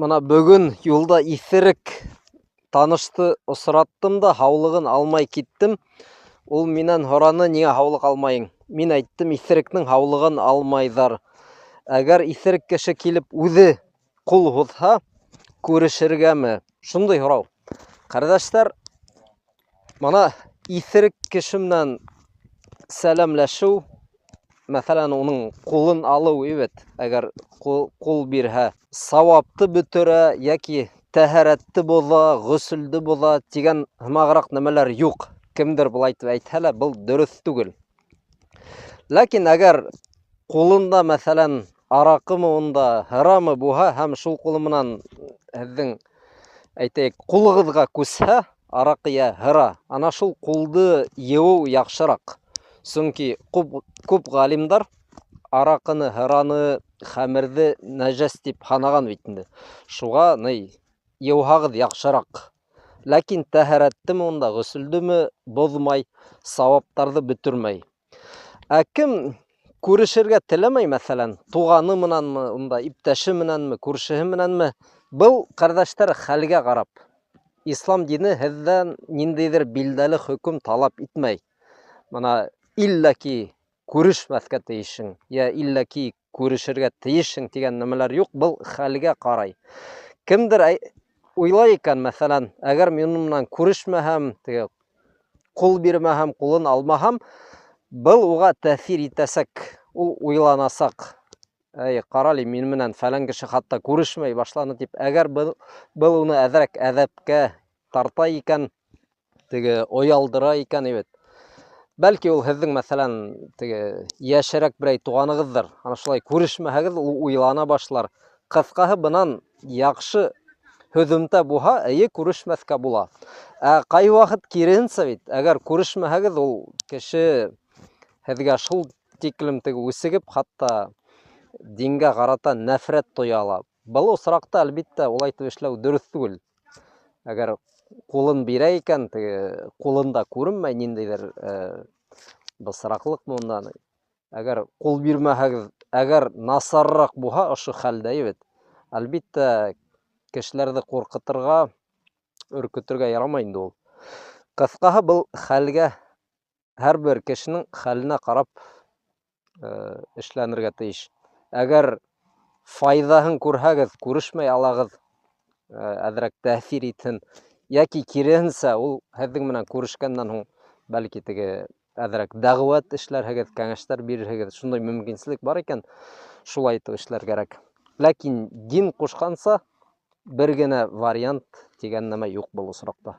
Мына бүгін юлда исерек танышты осыраттым да, һаулығын алмай киттім. Ул минән һораны, нигә һаулык алмайың? Мин әйттем, исерекнең һаулыгын алмайҙар. Әгәр исерек кеше килеп үҙе ҡул һуҙһа, күрешергәме? Шундай һорау. Ҡәрҙәштәр, мына исерек кеше менән сәләмләшеү, мәҫәлән, уның ҡулын алыу, әгәр ҡул бирһә, сауапты бөтөрә, яки тәһәрәтте боҙа, ғөсөлдө боҙа тигән һымағыраҡ нәмәләр юҡ. Кемдер былай итеп әйтһә лә, был дөрөҫ түгел. Ләкин әгәр ҡулында, мәҫәлән, араҡымы унда, һырамы буһа, һәм шул ҡулы менән һеҙҙең, әйтәйек, ҡулығыҙға күсһә, араҡы йә һыра, ана шул ҡулды йыуыу яҡшыраҡ. Сөнки күп ғалимдар араҡыны, һыраны, хәмерҙе нәжәс тип һанаған бит инде. Шуға йыуһағыҙ яҡшыраҡ. Ләкин тәһәрәттеме унда, ғөсөлдөмө боҙмай, сауаптарҙы бөтөрмәй. Ә кем күрешергә теләмәй, мәҫәлән, туғаны менәнме, унда иптәше менәнме, күршеһе менәнме, был, ҡәрҙәштәр, хәлгә ҡарап. Ислам дине һеҙҙән ниндәйҙер билдәле хөкөм талап итмәй. Мына илләки күрешмәҫкә тейешһең, йә илләки күрешергә тейешһең тигән нәмәләр юҡ, был хәлгә ҡарай. Кемдер уйлай икән, мәҫәлән, әгәр мин менән күрешмәһәм, ҡул бирмәһәм, ҡулын алмаһам, был уға тәьҫир итәсәк, ул уйланасаҡ. Ҡарале, мин менән фәлән кеше хатта күрешмәй башланы тип, әгәр был уны әҙерәк әҙәпкә тарта икән, оялдыра икән, бәлки ул һеҙҙең, мәҫәлән, йәшерәк берәй туғанығыҙҙыр. Ана шулай күрешмәһәгеҙ, ул уйлана башлар. Ҡыҫҡаһы, бынан яҡшы һөҙөмтә буһа, күрешмәҫкә була. Ә ҡай ваҡыт киреһенсә бит, әгәр күрешмәһәгеҙ, ул кеше һеҙгә шул тиклем үсегеп, хатта дингә ҡарата нәфрәт тоя ала. Был осраҡта, әлбиттә, улай итеп эшләү дөрөҫ түгел. Әгәр ҡулын бирә икән, ҡулында күренмәй ниндәйҙер бысраҡлыҡмы унда. Әгәр ҡул бирмәһәгеҙ, әгәр насарыраҡ буһа ошо хәлдә, әлбиттә, кешеләрҙе ҡурҡытырға, өркөтөргә ярамай инде ул. Ҡыҫҡаһы, был хәлгә, һәр бер кешенең хәленә ҡарап эшләнергә тейеш. Әгәр файҙаһын күрһәгеҙ, күрешмәй алағыҙ, әҙерәк тәьҫир итһен, йәки киреһенсә, ул һеҙҙең менән күрешкәннән һуң, бәлки әҙерәк дәғүәт эшләрһегеҙ, кәңәштәр бирерһегеҙ, шундай мөмкинселек бар икән, шулай итеп эшләр кәрәк. Ләкин дин ҡушҡанса, бер генә вариант тигән нәмә юҡ был осраҡта.